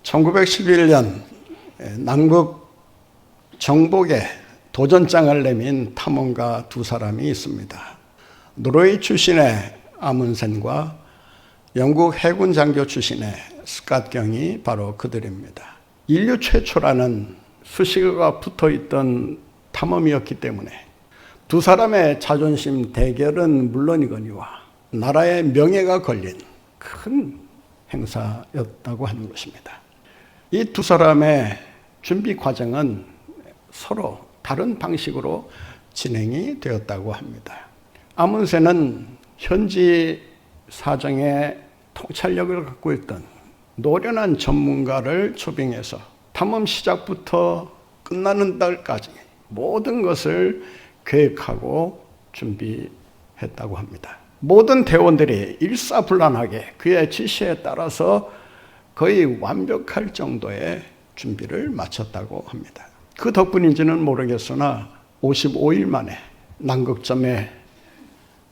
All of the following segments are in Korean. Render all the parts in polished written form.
1911년 남극 정복에 도전장을 내민 탐험가 두 사람이 있습니다. 노르웨이 출신의 아문센과 영국 해군 장교 출신의 스캇 경이 바로 그들입니다. 인류 최초라는 수식어가 붙어있던 탐험이었기 때문에 두 사람의 자존심 대결은 물론이거니와 나라의 명예가 걸린 큰 행사였다고 하는 것입니다. 이 두 사람의 준비 과정은 서로 다른 방식으로 진행이 되었다고 합니다. 아문센은 현지 사정에 통찰력을 갖고 있던 노련한 전문가를 초빙해서 탐험 시작부터 끝나는 날까지 모든 것을 계획하고 준비했다고 합니다. 모든 대원들이 일사불란하게 그의 지시에 따라서 거의 완벽할 정도의 준비를 마쳤다고 합니다. 그 덕분인지는 모르겠으나 55일 만에 남극점에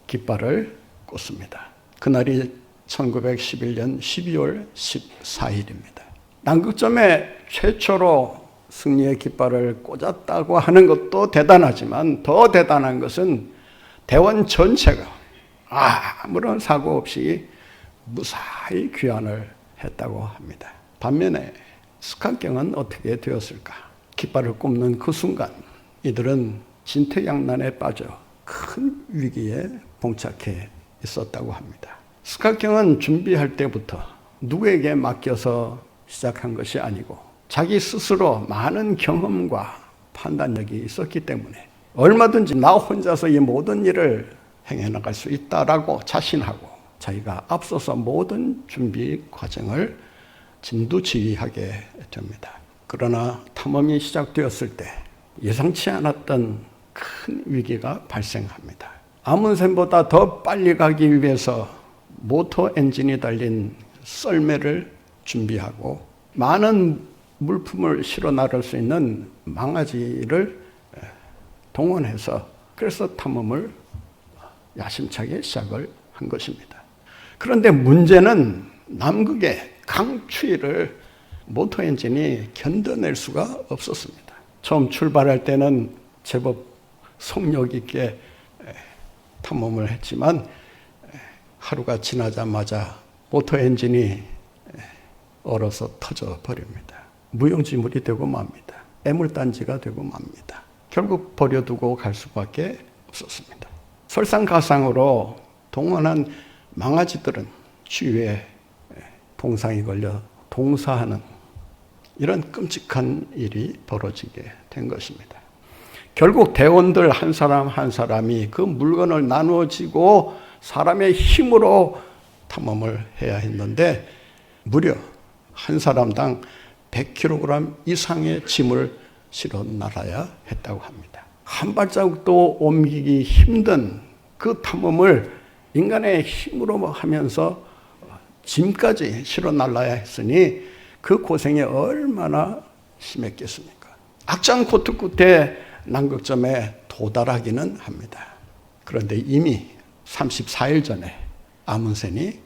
깃발을 꽂습니다. 그날이 1911년 12월 14일입니다. 남극점에 최초로 승리의 깃발을 꽂았다고 하는 것도 대단하지만 더 대단한 것은 대원 전체가 아무런 사고 없이 무사히 귀환을 했다고 합니다. 반면에 스캇 경은 어떻게 되었을까? 깃발을 꼽는 그 순간 이들은 진퇴양난에 빠져 큰 위기에 봉착해 있었다고 합니다. 스캇 경은 준비할 때부터 누구에게 맡겨서 시작한 것이 아니고 자기 스스로 많은 경험과 판단력이 있었기 때문에 얼마든지 나 혼자서 이 모든 일을 행해나갈 수 있다라고 자신하고 자기가 앞서서 모든 준비 과정을 진두지휘하게 됩니다. 그러나 탐험이 시작되었을 때 예상치 않았던 큰 위기가 발생합니다. 아문센보다 더 빨리 가기 위해서 모터 엔진이 달린 썰매를 준비하고 많은 물품을 실어 나를 수 있는 망아지를 동원해서 그래서 탐험을 야심차게 시작을 한 것입니다. 그런데 문제는 남극의 강추위를 모터 엔진이 견뎌낼 수가 없었습니다. 처음 출발할 때는 제법 속력 있게 탐험을 했지만 하루가 지나자마자 모터 엔진이 얼어서 터져 버립니다. 무용지물이 되고 맙니다. 애물단지가 되고 맙니다. 결국 버려두고 갈 수밖에 없었습니다. 설상가상으로 동원한 망아지들은 추위에 동상이 걸려 동사하는 이런 끔찍한 일이 벌어지게 된 것입니다. 결국 대원들 한 사람 한 사람이 그 물건을 나누어지고 사람의 힘으로 탐험을 해야 했는데 무려 한 사람당 100kg 이상의 짐을 실어 나가야 했다고 합니다. 한 발자국도 옮기기 힘든 그 탐험을 인간의 힘으로 하면서 짐까지 실어 날라야 했으니 그 고생이 얼마나 심했겠습니까? 악장고투 끝에 남극점에 도달하기는 합니다. 그런데 이미 34일 전에 아문센이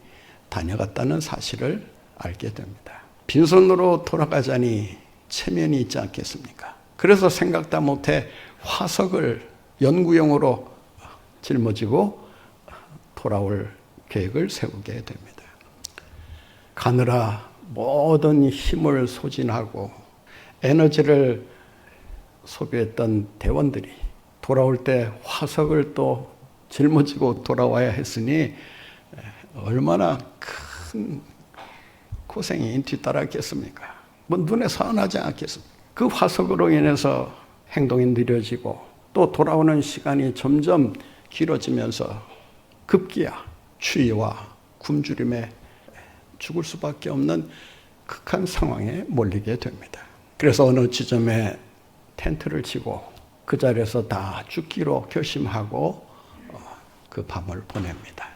다녀갔다는 사실을 알게 됩니다. 빈손으로 돌아가자니 체면이 있지 않겠습니까? 그래서 생각도 못해 화석을 연구용으로 짊어지고 돌아올 계획을 세우게 됩니다. 가느라 모든 힘을 소진하고 에너지를 소비했던 대원들이 돌아올 때 화석을 또 짊어지고 돌아와야 했으니 얼마나 큰 고생이 뒤따랐겠습니까? 뭐 눈에 선하지 않겠습니까? 그 화석으로 인해서 행동이 느려지고 또 돌아오는 시간이 점점 길어지면서 급기야 추위와 굶주림에 죽을 수밖에 없는 극한 상황에 몰리게 됩니다. 그래서 어느 지점에 텐트를 치고 그 자리에서 다 죽기로 결심하고 그 밤을 보냅니다.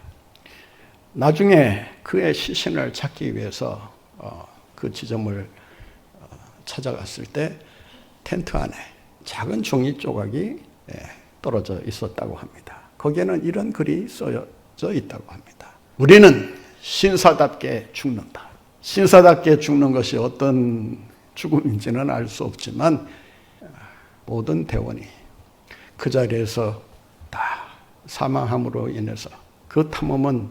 나중에 그의 시신을 찾기 위해서 그 지점을 찾아갔을 때 텐트 안에 작은 종이 조각이 떨어져 있었다고 합니다. 거기에는 이런 글이 써져 있다고 합니다. 우리는 신사답게 죽는다. 신사답게 죽는 것이 어떤 죽음인지는 알 수 없지만 모든 대원이 그 자리에서 다 사망함으로 인해서 그 탐험은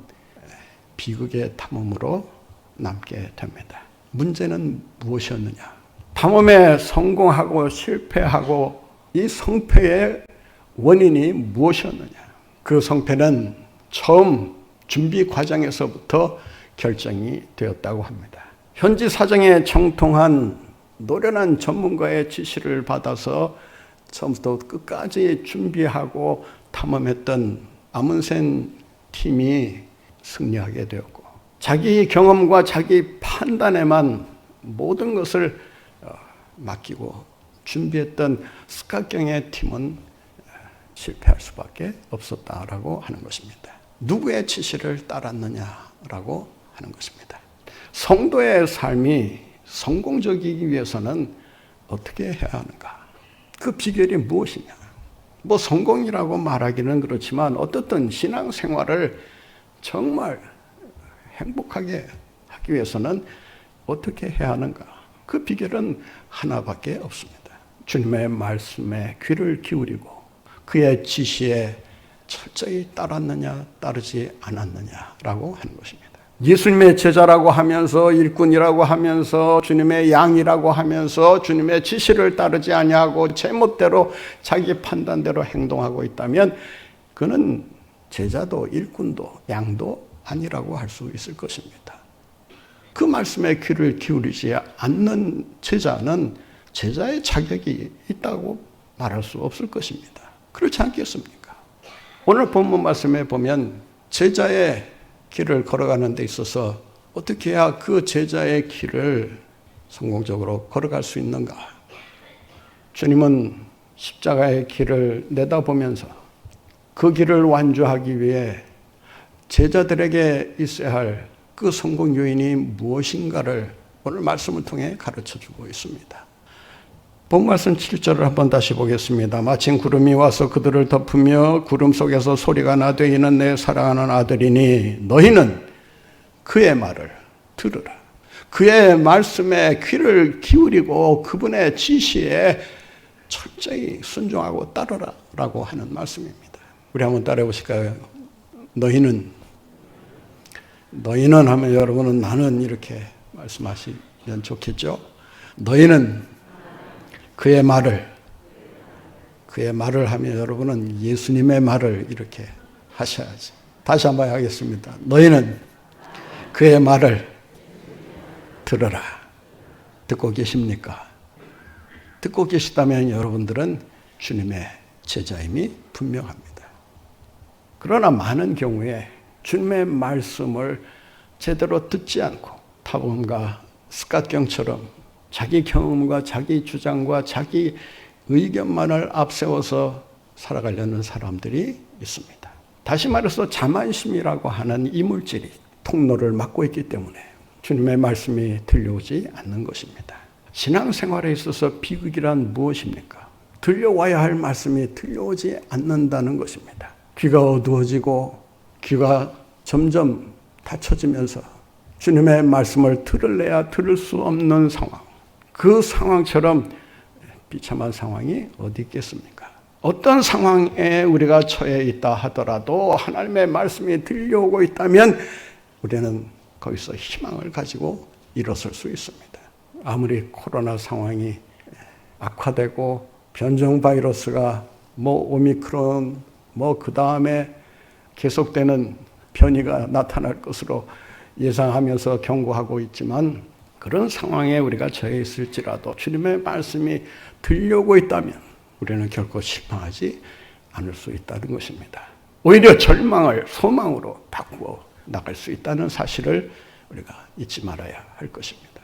비극의 탐험으로 남게 됩니다. 문제는 무엇이었느냐? 탐험에 성공하고 실패하고 이 성패의 원인이 무엇이었느냐? 그 성패는 처음 준비 과정에서부터 결정이 되었다고 합니다. 현지 사정에 정통한 노련한 전문가의 지시를 받아서 처음부터 끝까지 준비하고 탐험했던 아문센 팀이 승리하게 되었고, 자기 경험과 자기 판단에만 모든 것을 맡기고 준비했던 스캇경의 팀은 실패할 수밖에 없었다라고 하는 것입니다. 누구의 지시를 따랐느냐라고 하는 것입니다. 성도의 삶이 성공적이기 위해서는 어떻게 해야 하는가? 그 비결이 무엇이냐? 뭐 성공이라고 말하기는 그렇지만 어떻든 신앙생활을 정말 행복하게 하기 위해서는 어떻게 해야 하는가? 그 비결은 하나밖에 없습니다. 주님의 말씀에 귀를 기울이고 그의 지시에 철저히 따랐느냐 따르지 않았느냐라고 하는 것입니다. 예수님의 제자라고 하면서 일꾼이라고 하면서 주님의 양이라고 하면서 주님의 지시를 따르지 아니하고 제멋대로 자기 판단대로 행동하고 있다면 그는 제자도 일꾼도 양도 아니라고 할 수 있을 것입니다. 그 말씀에 귀를 기울이지 않는 제자는 제자의 자격이 있다고 말할 수 없을 것입니다. 그렇지 않겠습니까? 오늘 본문 말씀에 보면 제자의 길을 걸어가는 데 있어서 어떻게 해야 그 제자의 길을 성공적으로 걸어갈 수 있는가? 주님은 십자가의 길을 내다보면서 그 길을 완주하기 위해 제자들에게 있어야 할 그 성공 요인이 무엇인가를 오늘 말씀을 통해 가르쳐주고 있습니다. 본 말씀 7절을 한번 다시 보겠습니다. 마침 구름이 와서 그들을 덮으며 구름 속에서 소리가 나되 이는 내 사랑하는 아들이니 너희는 그의 말을 들으라. 그의 말씀에 귀를 기울이고 그분의 지시에 철저히 순종하고 따르라 라고 하는 말씀입니다. 우리 한번 따라해 보실까요? 너희는 하면 여러분은 나는 이렇게 말씀하시면 좋겠죠? 너희는 그의 말을 하면 여러분은 예수님의 말을 이렇게 하셔야지. 다시 한번 하겠습니다. 너희는 그의 말을 들어라. 듣고 계십니까? 듣고 계시다면 여러분들은 주님의 제자임이 분명합니다. 그러나 많은 경우에 주님의 말씀을 제대로 듣지 않고 탐험가 스캇경처럼 자기 경험과 자기 주장과 자기 의견만을 앞세워서 살아가려는 사람들이 있습니다. 다시 말해서 자만심이라고 하는 이물질이 통로를 막고 있기 때문에 주님의 말씀이 들려오지 않는 것입니다. 신앙생활에 있어서 비극이란 무엇입니까? 들려와야 할 말씀이 들려오지 않는다는 것입니다. 귀가 어두워지고 귀가 점점 닫혀지면서 주님의 말씀을 들을래야 들을 수 없는 상황, 그 상황처럼 비참한 상황이 어디 있겠습니까? 어떤 상황에 우리가 처해 있다 하더라도 하나님의 말씀이 들려오고 있다면 우리는 거기서 희망을 가지고 일어설 수 있습니다. 아무리 코로나 상황이 악화되고 변종 바이러스가 오미크론 그 다음에 계속되는 변이가 나타날 것으로 예상하면서 경고하고 있지만 그런 상황에 우리가 처해 있을지라도 주님의 말씀이 들려오고 있다면 우리는 결코 실망하지 않을 수 있다는 것입니다. 오히려 절망을 소망으로 바꾸어 나갈 수 있다는 사실을 우리가 잊지 말아야 할 것입니다.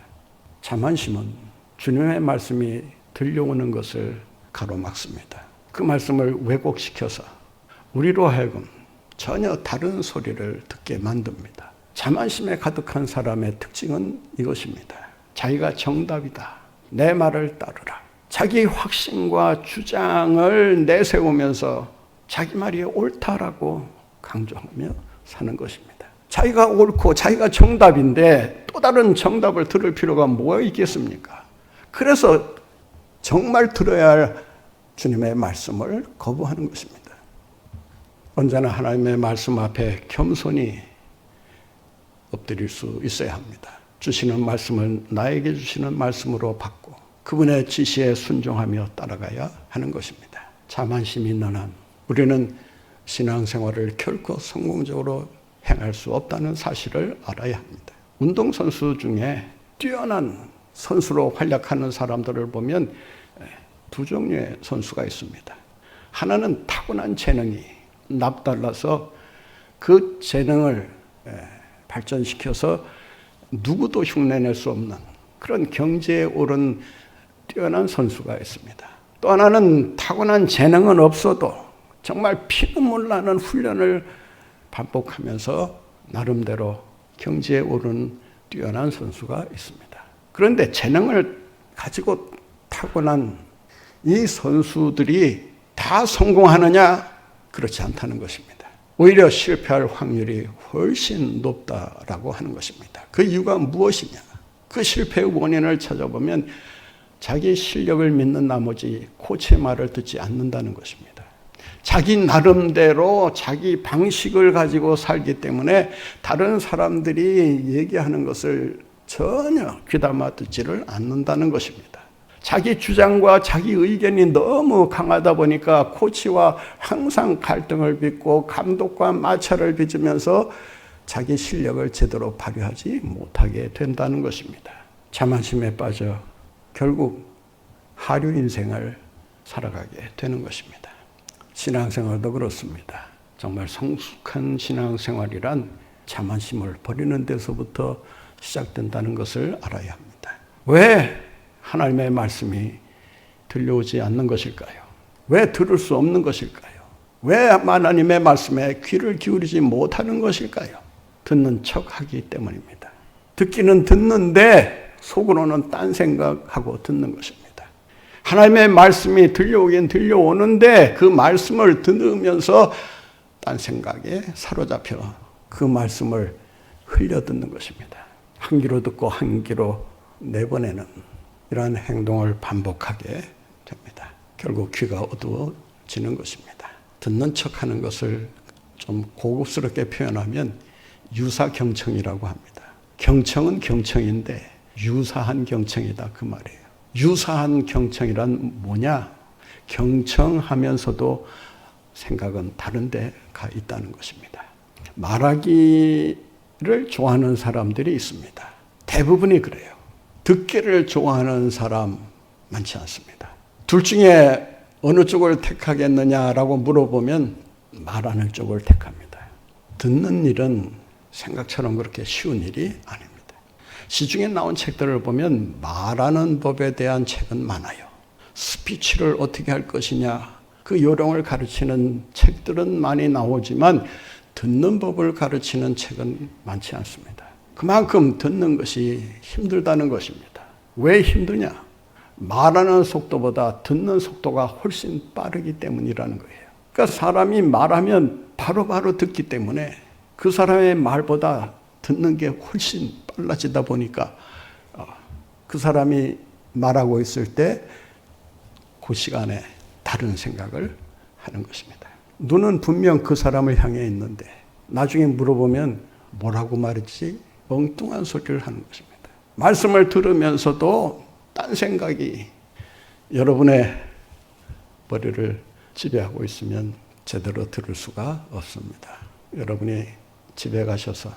자만심은 주님의 말씀이 들려오는 것을 가로막습니다. 그 말씀을 왜곡시켜서 우리로 하여금 전혀 다른 소리를 듣게 만듭니다. 자만심에 가득한 사람의 특징은 이것입니다. 자기가 정답이다. 내 말을 따르라. 자기 확신과 주장을 내세우면서 자기 말이 옳다라고 강조하며 사는 것입니다. 자기가 옳고 자기가 정답인데 또 다른 정답을 들을 필요가 뭐가 있겠습니까? 그래서 정말 들어야 할 주님의 말씀을 거부하는 것입니다. 언제나 하나님의 말씀 앞에 겸손히 엎드릴 수 있어야 합니다. 주시는 말씀을 나에게 주시는 말씀으로 받고 그분의 지시에 순종하며 따라가야 하는 것입니다. 자만심이 있는 한 우리는 신앙생활을 결코 성공적으로 행할 수 없다는 사실을 알아야 합니다. 운동선수 중에 뛰어난 선수로 활약하는 사람들을 보면 두 종류의 선수가 있습니다. 하나는 타고난 재능이 남달라서 그 재능을 발전시켜서 누구도 흉내낼 수 없는 그런 경지에 오른 뛰어난 선수가 있습니다. 또 하나는 타고난 재능은 없어도 정말 피눈물 나는 훈련을 반복하면서 나름대로 경지에 오른 뛰어난 선수가 있습니다. 그런데 재능을 가지고 타고난 이 선수들이 다 성공하느냐? 그렇지 않다는 것입니다. 오히려 실패할 확률이 훨씬 높다라고 하는 것입니다. 그 이유가 무엇이냐? 그 실패의 원인을 찾아보면 자기 실력을 믿는 나머지 코치의 말을 듣지 않는다는 것입니다. 자기 나름대로 자기 방식을 가지고 살기 때문에 다른 사람들이 얘기하는 것을 전혀 귀담아 듣지를 않는다는 것입니다. 자기 주장과 자기 의견이 너무 강하다 보니까 코치와 항상 갈등을 빚고 감독과 마찰을 빚으면서 자기 실력을 제대로 발휘하지 못하게 된다는 것입니다. 자만심에 빠져 결국 하류 인생을 살아가게 되는 것입니다. 신앙생활도 그렇습니다. 정말 성숙한 신앙생활이란 자만심을 버리는 데서부터 시작된다는 것을 알아야 합니다. 왜 하나님의 말씀이 들려오지 않는 것일까요? 왜 들을 수 없는 것일까요? 왜 하나님의 말씀에 귀를 기울이지 못하는 것일까요? 듣는 척하기 때문입니다. 듣기는 듣는데 속으로는 딴 생각하고 듣는 것입니다. 하나님의 말씀이 들려오긴 들려오는데 그 말씀을 들으면서 딴 생각에 사로잡혀 그 말씀을 흘려듣는 것입니다. 한 귀로 듣고 한 귀로 내보내는 이러한 행동을 반복하게 됩니다. 결국 귀가 어두워지는 것입니다. 듣는 척하는 것을 좀 고급스럽게 표현하면 유사경청이라고 합니다. 경청은 경청인데 유사한 경청이다 그 말이에요. 유사한 경청이란 뭐냐? 경청하면서도 생각은 다른 데 가 있다는 것입니다. 말하기를 좋아하는 사람들이 있습니다. 대부분이 그래요. 듣기를 좋아하는 사람 많지 않습니다. 둘 중에 어느 쪽을 택하겠느냐라고 물어보면 말하는 쪽을 택합니다. 듣는 일은 생각처럼 그렇게 쉬운 일이 아닙니다. 시중에 나온 책들을 보면 말하는 법에 대한 책은 많아요. 스피치를 어떻게 할 것이냐 그 요령을 가르치는 책들은 많이 나오지만 듣는 법을 가르치는 책은 많지 않습니다. 그만큼 듣는 것이 힘들다는 것입니다. 왜 힘드냐? 말하는 속도보다 듣는 속도가 훨씬 빠르기 때문이라는 거예요. 그러니까 사람이 말하면 바로바로 듣기 때문에 그 사람의 말보다 듣는 게 훨씬 빨라지다 보니까 그 사람이 말하고 있을 때 그 시간에 다른 생각을 하는 것입니다. 눈은 분명 그 사람을 향해 있는데 나중에 물어보면 뭐라고 말했지? 엉뚱한 소리를 하는 것입니다. 말씀을 들으면서도 딴 생각이 여러분의 머리를 지배하고 있으면 제대로 들을 수가 없습니다. 여러분이 집에 가셔서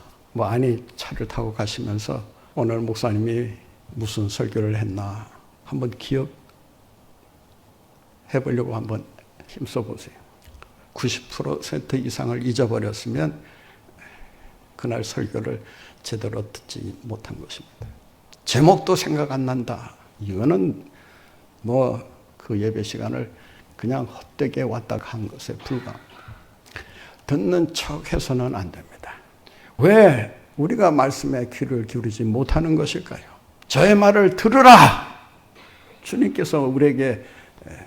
차를 타고 가시면서 오늘 목사님이 무슨 설교를 했나 한번 기억해 보려고 한번 힘써 보세요. 90% 이상을 잊어버렸으면 그날 설교를 제대로 듣지 못한 것입니다. 제목도 생각 안 난다. 이거는 그 예배 시간을 그냥 헛되게 왔다 간 것에 불과합니다. 듣는 척 해서는 안 됩니다. 왜 우리가 말씀에 귀를 기울이지 못하는 것일까요? 저의 말을 들으라! 주님께서 우리에게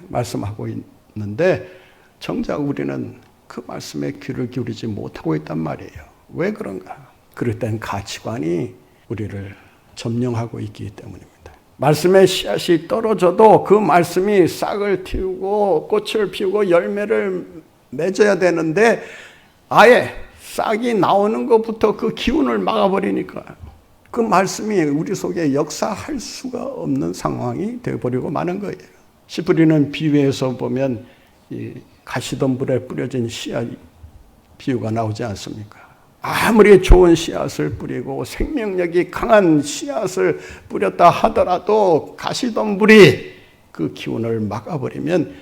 말씀하고 있는데 정작 우리는 그 말씀에 귀를 기울이지 못하고 있단 말이에요. 왜 그런가? 그릇된 가치관이 우리를 점령하고 있기 때문입니다. 말씀의 씨앗이 떨어져도 그 말씀이 싹을 틔우고 꽃을 피우고 열매를 맺어야 되는데 아예 싹이 나오는 것부터 그 기운을 막아버리니까 그 말씀이 우리 속에 역사할 수가 없는 상황이 되어버리고 마는 거예요. 씨 뿌리는 비유에서 보면 이 가시덤불에 뿌려진 씨앗 비유가 나오지 않습니까? 아무리 좋은 씨앗을 뿌리고 생명력이 강한 씨앗을 뿌렸다 하더라도 가시덤불이 그 기운을 막아버리면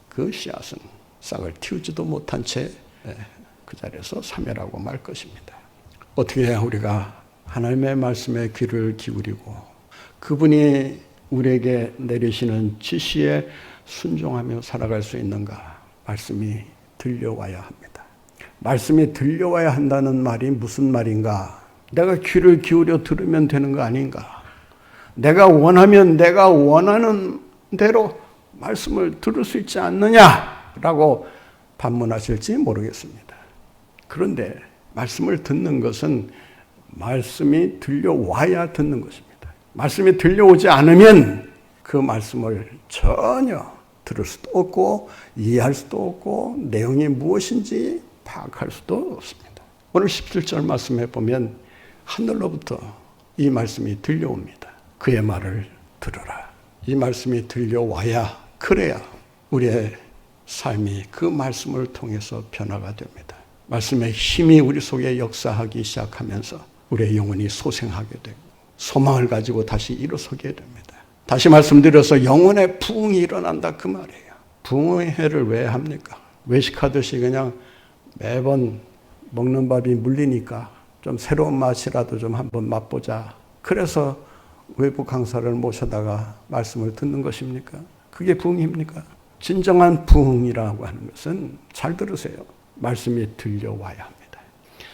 그 씨앗은 싹을 틔우지도 못한 채 그 자리에서 사멸하고 말 것입니다. 어떻게 해야 우리가 하나님의 말씀에 귀를 기울이고 그분이 우리에게 내리시는 지시에 순종하며 살아갈 수 있는가? 말씀이 들려와야 합니다. 말씀이 들려와야 한다는 말이 무슨 말인가? 내가 귀를 기울여 들으면 되는 거 아닌가? 내가 원하면 내가 원하는 대로 말씀을 들을 수 있지 않느냐라고 반문하실지 모르겠습니다. 그런데 말씀을 듣는 것은 말씀이 들려와야 듣는 것입니다. 말씀이 들려오지 않으면 그 말씀을 전혀 들을 수도 없고 이해할 수도 없고 내용이 무엇인지 파악할 수도 없습니다. 오늘 17절 말씀에 보면 하늘로부터 이 말씀이 들려옵니다. 그의 말을 들으라. 이 말씀이 들려와야 그래야 우리의 삶이 그 말씀을 통해서 변화가 됩니다. 말씀의 힘이 우리 속에 역사하기 시작하면서 우리의 영혼이 소생하게 되고 소망을 가지고 다시 일어서게 됩니다. 다시 말씀드려서 영혼의 부흥이 일어난다 그 말이에요. 부흥의 해를 왜 합니까? 외식하듯이 그냥 매번 먹는 밥이 물리니까 좀 새로운 맛이라도 좀 한번 맛보자. 그래서 외부 강사를 모셔다가 말씀을 듣는 것입니까? 그게 부흥입니까? 진정한 부흥이라고 하는 것은 잘 들으세요. 말씀이 들려와야 합니다.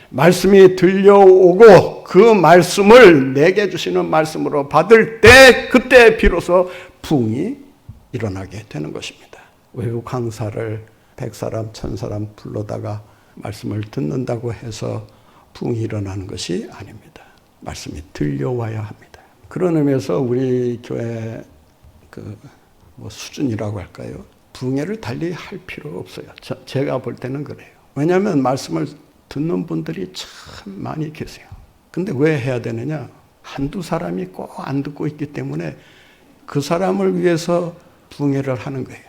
말씀이 들려오고 그 말씀을 내게 주시는 말씀으로 받을 때 그때 비로소 부흥이 일어나게 되는 것입니다. 외부 강사를 100사람, 1000사람 불러다가 말씀을 듣는다고 해서 부흥이 일어나는 것이 아닙니다. 말씀이 들려와야 합니다. 그런 의미에서 우리 교회 수준이라고 할까요? 부흥회를 달리 할 필요 없어요. 제가 볼 때는 그래요. 왜냐하면 말씀을 듣는 분들이 참 많이 계세요. 근데 왜 해야 되느냐? 한두 사람이 꼭 안 듣고 있기 때문에 그 사람을 위해서 부흥회를 하는 거예요.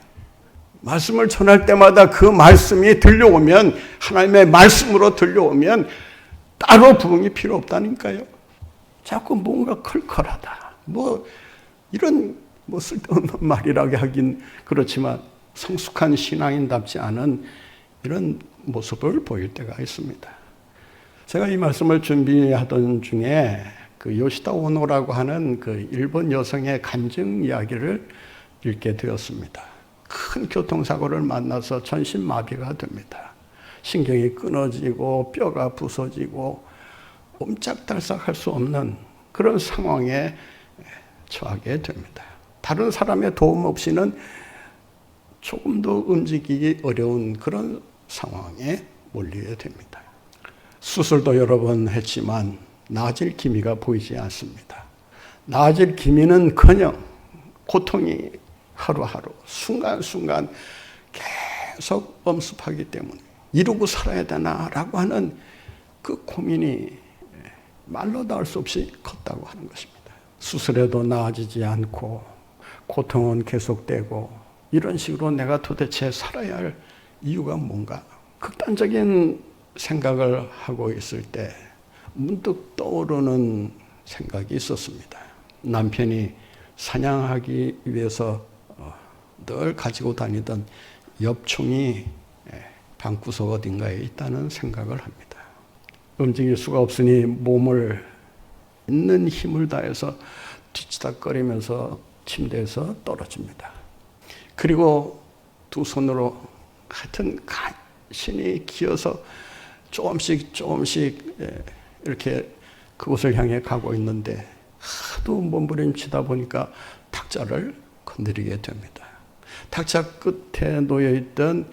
말씀을 전할 때마다 그 말씀이 들려오면 하나님의 말씀으로 들려오면 따로 부흥이 필요 없다니까요. 자꾸 뭔가 컬컬하다. 이런 쓸데없는 말이라고 하긴 그렇지만 성숙한 신앙인답지 않은 이런 모습을 보일 때가 있습니다. 제가 이 말씀을 준비하던 중에 그 요시다 오노라고 하는 그 일본 여성의 간증 이야기를 읽게 되었습니다. 큰 교통사고를 만나서 전신마비가 됩니다. 신경이 끊어지고 뼈가 부서지고 옴짝달싹할 수 없는 그런 상황에 처하게 됩니다. 다른 사람의 도움 없이는 조금도 움직이기 어려운 그런 상황에 몰리게 됩니다. 수술도 여러 번 했지만 나아질 기미가 보이지 않습니다. 나아질 기미는커녕 고통이 하루하루 순간순간 계속 엄습하기 때문에 이루고 살아야 되나라고 하는 그 고민이 말로 닿을 수 없이 컸다고 하는 것입니다. 수술해도 나아지지 않고 고통은 계속되고 이런 식으로 내가 도대체 살아야 할 이유가 뭔가 극단적인 생각을 하고 있을 때 문득 떠오르는 생각이 있었습니다. 남편이 사냥하기 위해서 늘 가지고 다니던 엽총이 방구석 어딘가에 있다는 생각을 합니다. 움직일 수가 없으니 몸을 있는 힘을 다해서 뒤치다거리면서 침대에서 떨어집니다. 그리고 두 손으로 하여튼 간신히 기어서 조금씩 이렇게 그곳을 향해 가고 있는데 하도 몸부림치다 보니까 탁자를 건드리게 됩니다. 탁자 끝에 놓여있던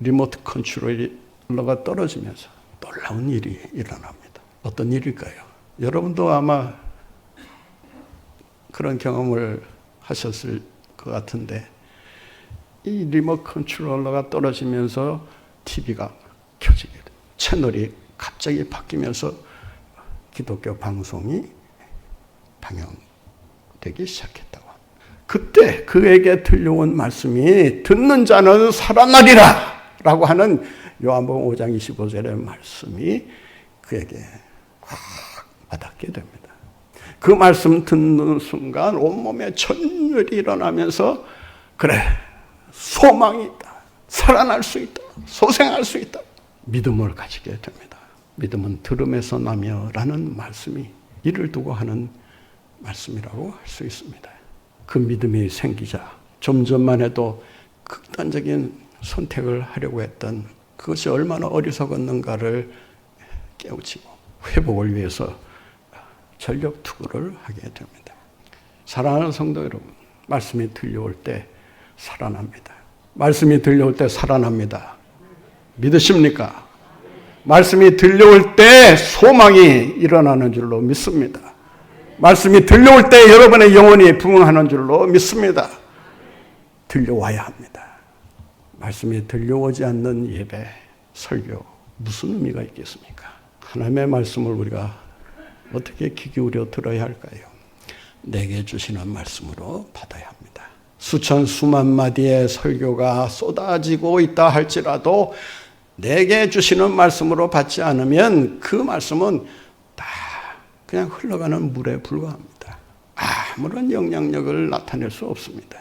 리모트 컨트롤러가 떨어지면서 놀라운 일이 일어납니다. 어떤 일일까요? 여러분도 아마 그런 경험을 하셨을 것 같은데, 이 리모트 컨트롤러가 떨어지면서 TV가 켜지게 돼요. 채널이 갑자기 바뀌면서 기독교 방송이 방영되기 시작했다고. 그때 그에게 들려온 말씀이 듣는 자는 살아나리라 라고 하는 요한복음 5장 25절의 말씀이 그에게 확 와닿게 됩니다. 그 말씀 듣는 순간 온몸에 전율이 일어나면서 그래, 소망이 있다, 살아날 수 있다, 소생할 수 있다, 믿음을 가지게 됩니다. 믿음은 들음에서 나며 라는 말씀이 이를 두고 하는 말씀이라고 할 수 있습니다. 그 믿음이 생기자 좀 전만 해도 극단적인 선택을 하려고 했던 그것이 얼마나 어리석었는가를 깨우치고 회복을 위해서 전력 투구를 하게 됩니다. 사랑하는 성도 여러분, 말씀이 들려올 때 살아납니다. 말씀이 들려올 때 살아납니다. 믿으십니까? 말씀이 들려올 때 소망이 일어나는 줄로 믿습니다. 말씀이 들려올 때 여러분의 영혼이 부흥하는 줄로 믿습니다. 들려와야 합니다. 말씀이 들려오지 않는 예배, 설교, 무슨 의미가 있겠습니까? 하나님의 말씀을 우리가 어떻게 귀 기울여 들어야 할까요? 내게 주시는 말씀으로 받아야 합니다. 수천 수만 마디의 설교가 쏟아지고 있다 할지라도 내게 주시는 말씀으로 받지 않으면 그 말씀은 다 그냥 흘러가는 물에 불과합니다. 아무런 영향력을 나타낼 수 없습니다.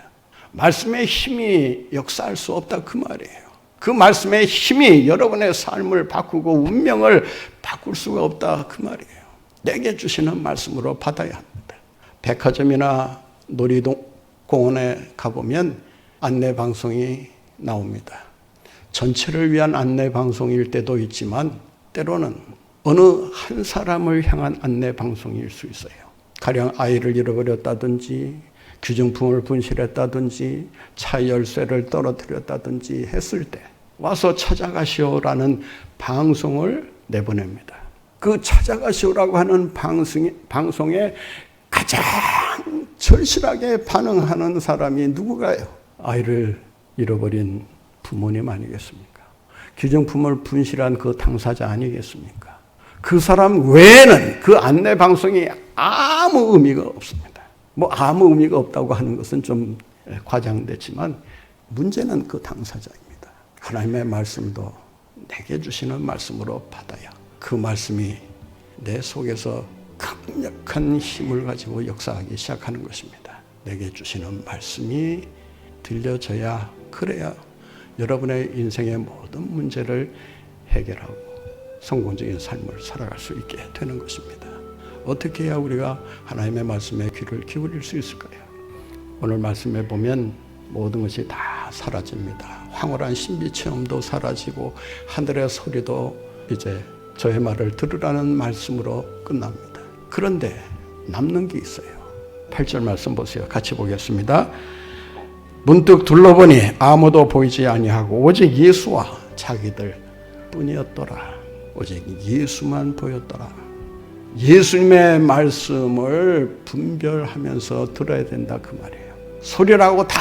말씀의 힘이 역사할 수 없다 그 말이에요. 그 말씀의 힘이 여러분의 삶을 바꾸고 운명을 바꿀 수가 없다 그 말이에요. 내게 주시는 말씀으로 받아야 합니다. 백화점이나 놀이공원에 가보면 안내방송이 나옵니다. 전체를 위한 안내방송일 때도 있지만 때로는 어느 한 사람을 향한 안내방송일 수 있어요. 가령 아이를 잃어버렸다든지 귀중품을 분실했다든지 차 열쇠를 떨어뜨렸다든지 했을 때 와서 찾아가시오라는 방송을 내보냅니다. 그 찾아가시오라고 하는 방송에 가장 절실하게 반응하는 사람이 누구가요? 아이를 잃어버린 부모님 아니겠습니까? 귀중품을 분실한 그 당사자 아니겠습니까? 그 사람 외에는 그 안내 방송이 아무 의미가 없습니다. 뭐 아무 의미가 없다고 하는 것은 좀 과장됐지만 문제는 그 당사자입니다. 하나님의 말씀도 내게 주시는 말씀으로 받아야 그 말씀이 내 속에서 강력한 힘을 가지고 역사하기 시작하는 것입니다. 내게 주시는 말씀이 들려져야, 그래야 여러분의 인생의 모든 문제를 해결하고 성공적인 삶을 살아갈 수 있게 되는 것입니다. 어떻게 해야 우리가 하나님의 말씀에 귀를 기울일 수 있을까요? 오늘 말씀에 보면 모든 것이 다 사라집니다. 황홀한 신비 체험도 사라지고 하늘의 소리도 이제 저의 말을 들으라는 말씀으로 끝납니다. 그런데 남는 게 있어요. 8절 말씀 보세요. 같이 보겠습니다. 문득 둘러보니 아무도 보이지 아니하고 오직 예수와 자기들 뿐이었더라. 오직 예수만 보였더라. 예수님의 말씀을 분별하면서 들어야 된다 그 말이에요. 소리라고 다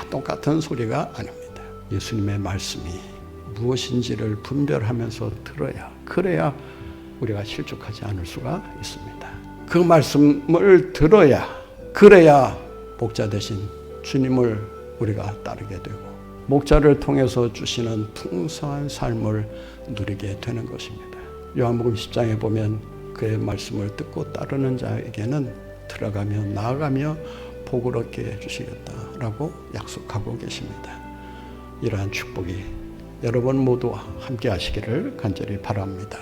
똑같은 소리가 아닙니다. 예수님의 말씀이 무엇인지를 분별하면서 들어야, 그래야 우리가 실족하지 않을 수가 있습니다. 그 말씀을 들어야, 그래야 목자 되신 주님을 우리가 따르게 되고 목자를 통해서 주시는 풍성한 삶을 누리게 되는 것입니다. 요한복음 10장에 보면 그의 말씀을 듣고 따르는 자에게는 들어가며 나아가며 복을 얻게 해주시겠다라고 약속하고 계십니다. 이러한 축복이 여러분 모두와 함께 하시기를 간절히 바랍니다.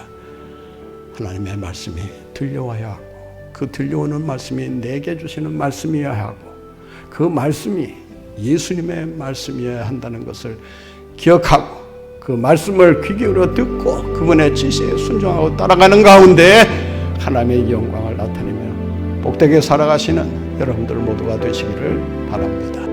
하나님의 말씀이 들려와야 하고 그 들려오는 말씀이 내게 주시는 말씀이어야 하고 그 말씀이 예수님의 말씀이어야 한다는 것을 기억하고 그 말씀을 귀 기울여 듣고 그분의 지시에 순종하고 따라가는 가운데 하나님의 영광을 나타내며 복되게 살아가시는 여러분들 모두가 되시기를 바랍니다.